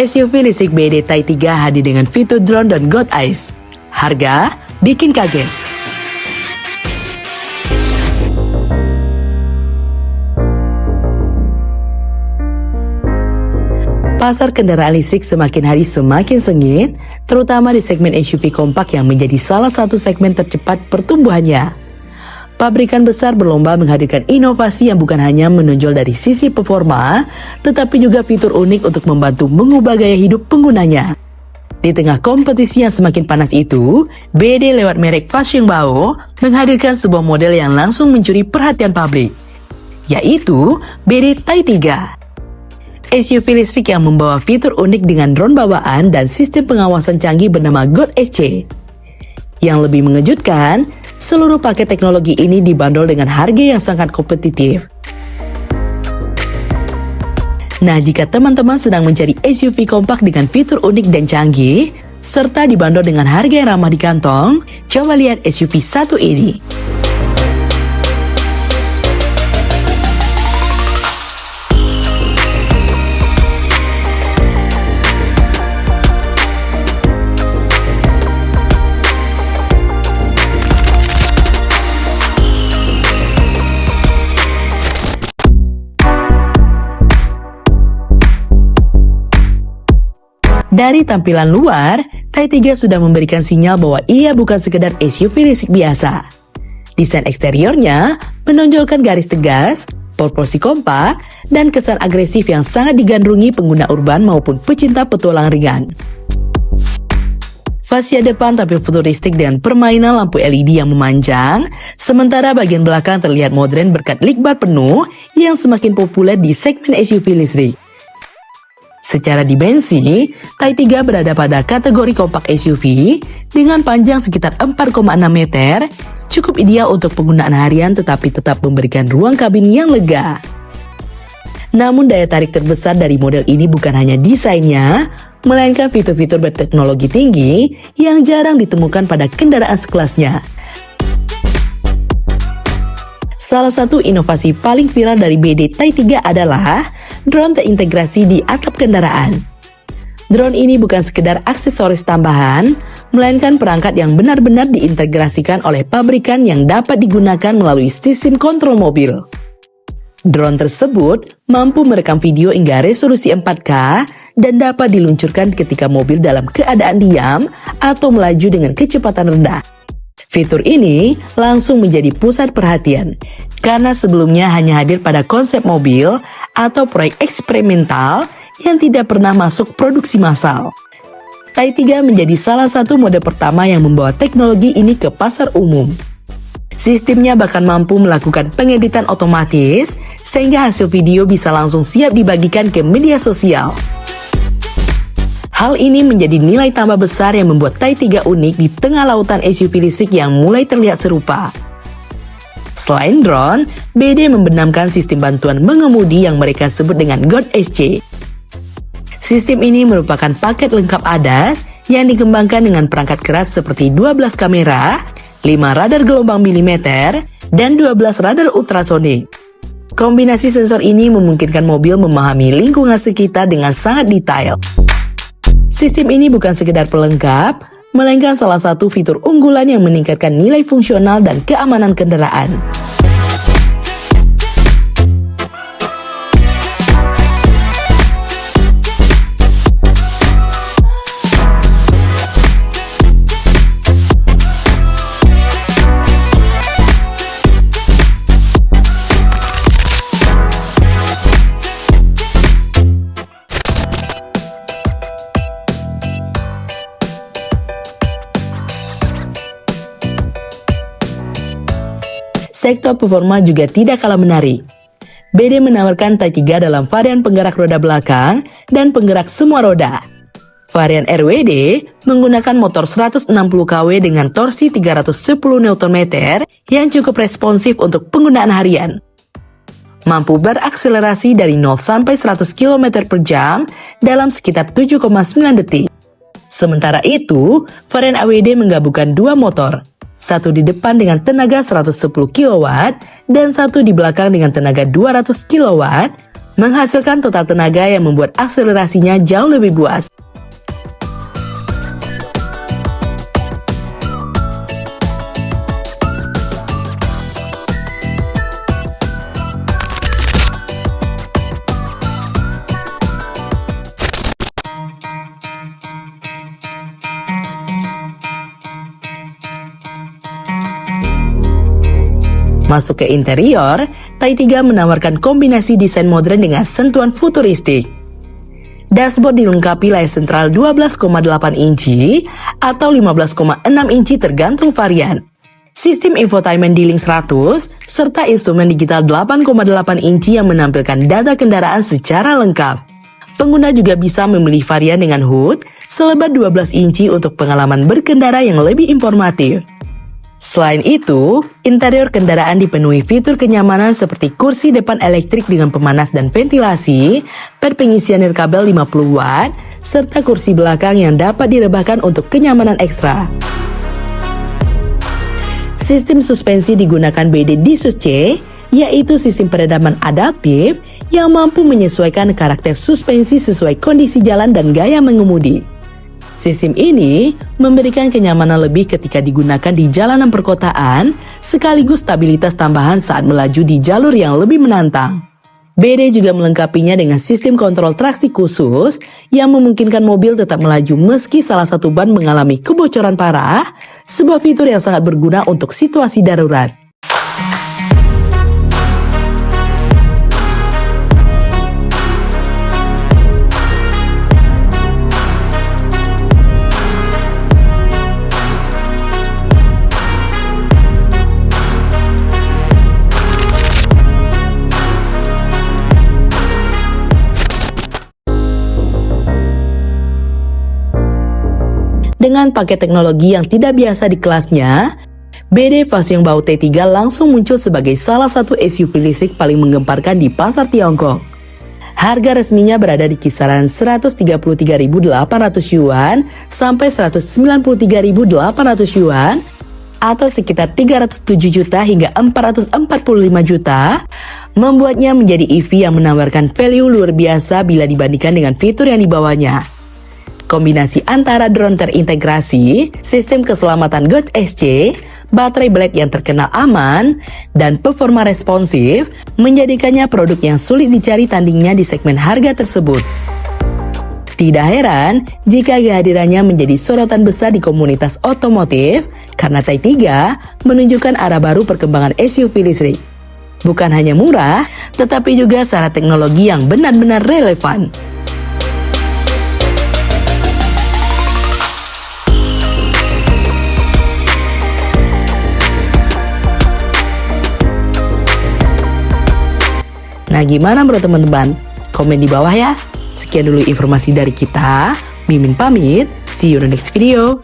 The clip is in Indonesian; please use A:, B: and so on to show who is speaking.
A: SUV listrik BYD Tai 3 hadir dengan fitur drone dan God Eyes. Harga bikin kaget. Pasar kendaraan listrik semakin hari semakin sengit, terutama di segmen SUV kompak yang menjadi salah satu segmen tercepat pertumbuhannya. Pabrikan besar berlomba menghadirkan inovasi yang bukan hanya menonjol dari sisi performa, tetapi juga fitur unik untuk membantu mengubah gaya hidup penggunanya. Di tengah kompetisi yang semakin panas itu, BYD lewat merek Fashion-Bao menghadirkan sebuah model yang langsung mencuri perhatian publik, yaitu BYD Tai 3. SUV listrik yang membawa fitur unik dengan drone bawaan dan sistem pengawasan canggih bernama God SC. Yang lebih mengejutkan, seluruh paket teknologi ini dibanderol dengan harga yang sangat kompetitif. Nah, jika teman-teman sedang mencari SUV kompak dengan fitur unik dan canggih, serta dibanderol dengan harga yang ramah di kantong, coba lihat SUV satu ini. Dari tampilan luar, Tai 3 sudah memberikan sinyal bahwa ia bukan sekedar SUV listrik biasa. Desain eksteriornya menonjolkan garis tegas, proporsi kompak, dan kesan agresif yang sangat digandrungi pengguna urban maupun pecinta petualang ringan. Fascia depan tampil futuristik dengan permainan lampu LED yang memanjang, sementara bagian belakang terlihat modern berkat light bar penuh yang semakin populer di segmen SUV listrik. Secara dimensi, Tai 3 berada pada kategori kompak SUV dengan panjang sekitar 4,6 meter, cukup ideal untuk penggunaan harian tetapi tetap memberikan ruang kabin yang lega. Namun daya tarik terbesar dari model ini bukan hanya desainnya, melainkan fitur-fitur berteknologi tinggi yang jarang ditemukan pada kendaraan sekelasnya. Salah satu inovasi paling viral dari BYD Tai 3 adalah drone terintegrasi di atap kendaraan. Drone ini bukan sekedar aksesoris tambahan, melainkan perangkat yang benar-benar diintegrasikan oleh pabrikan yang dapat digunakan melalui sistem kontrol mobil. Drone tersebut mampu merekam video hingga resolusi 4K dan dapat diluncurkan ketika mobil dalam keadaan diam atau melaju dengan kecepatan rendah. Fitur ini langsung menjadi pusat perhatian, karena sebelumnya hanya hadir pada konsep mobil atau proyek eksperimental yang tidak pernah masuk produksi massal. Tai 3 menjadi salah satu model pertama yang membawa teknologi ini ke pasar umum. Sistemnya bahkan mampu melakukan pengeditan otomatis, sehingga hasil video bisa langsung siap dibagikan ke media sosial. Hal ini menjadi nilai tambah besar yang membuat Tai 3 unik di tengah lautan SUV listrik yang mulai terlihat serupa. Selain drone, BYD membenamkan sistem bantuan mengemudi yang mereka sebut dengan God SC. Sistem ini merupakan paket lengkap ADAS yang dikembangkan dengan perangkat keras seperti 12 kamera, 5 radar gelombang milimeter, dan 12 radar ultrasonik. Kombinasi sensor ini memungkinkan mobil memahami lingkungan sekitar dengan sangat detail. Sistem ini bukan sekedar pelengkap, melainkan salah satu fitur unggulan yang meningkatkan nilai fungsional dan keamanan kendaraan. Sektor performa juga tidak kalah menarik. BYD menawarkan Tai 3 dalam varian penggerak roda belakang dan penggerak semua roda. Varian RWD menggunakan motor 160 kW dengan torsi 310 Nm yang cukup responsif untuk penggunaan harian. Mampu berakselerasi dari 0 sampai 100 km per jam dalam sekitar 7,9 detik. Sementara itu, varian AWD menggabungkan dua motor. Satu di depan dengan tenaga 110 kW dan satu di belakang dengan tenaga 200 kW menghasilkan total tenaga yang membuat akselerasinya jauh lebih buas. Masuk ke interior, Thai 3 menawarkan kombinasi desain modern dengan sentuhan futuristik. Dashboard dilengkapi layar sentral 12,8 inci atau 15,6 inci tergantung varian. Sistem infotainment D-Link 100, serta instrumen digital 8,8 inci yang menampilkan data kendaraan secara lengkap. Pengguna juga bisa memilih varian dengan hood selebar 12 inci untuk pengalaman berkendara yang lebih informatif. Selain itu, interior kendaraan dipenuhi fitur kenyamanan seperti kursi depan elektrik dengan pemanas dan ventilasi, pad pengisian nirkabel 50 watt, serta kursi belakang yang dapat direbahkan untuk kenyamanan ekstra. Sistem suspensi digunakan BD Disus C, yaitu sistem peredaman adaptif yang mampu menyesuaikan karakter suspensi sesuai kondisi jalan dan gaya mengemudi. Sistem ini memberikan kenyamanan lebih ketika digunakan di jalanan perkotaan, sekaligus stabilitas tambahan saat melaju di jalur yang lebih menantang. BD juga melengkapinya dengan sistem kontrol traksi khusus yang memungkinkan mobil tetap melaju meski salah satu ban mengalami kebocoran parah, sebuah fitur yang sangat berguna untuk situasi darurat. Dengan paket teknologi yang tidak biasa di kelasnya, BD Faxiong Baote 3 langsung muncul sebagai salah satu SUV listrik paling menggemparkan di pasar Tiongkok. Harga resminya berada di kisaran 133.800 yuan sampai 193.800 yuan atau sekitar 307 juta hingga 445 juta, membuatnya menjadi EV yang menawarkan value luar biasa bila dibandingkan dengan fitur yang dibawanya. Kombinasi antara drone terintegrasi, sistem keselamatan GUARD SC, baterai blade yang terkenal aman, dan performa responsif menjadikannya produk yang sulit dicari tandingnya di segmen harga tersebut. Tidak heran jika kehadirannya menjadi sorotan besar di komunitas otomotif karena Thai 3 menunjukkan arah baru perkembangan SUV listrik. Bukan hanya murah, tetapi juga secara teknologi yang benar-benar relevan. Nah, gimana bro teman-teman? Komen di bawah ya. Sekian dulu informasi dari kita. Mimin pamit. See you in the next video.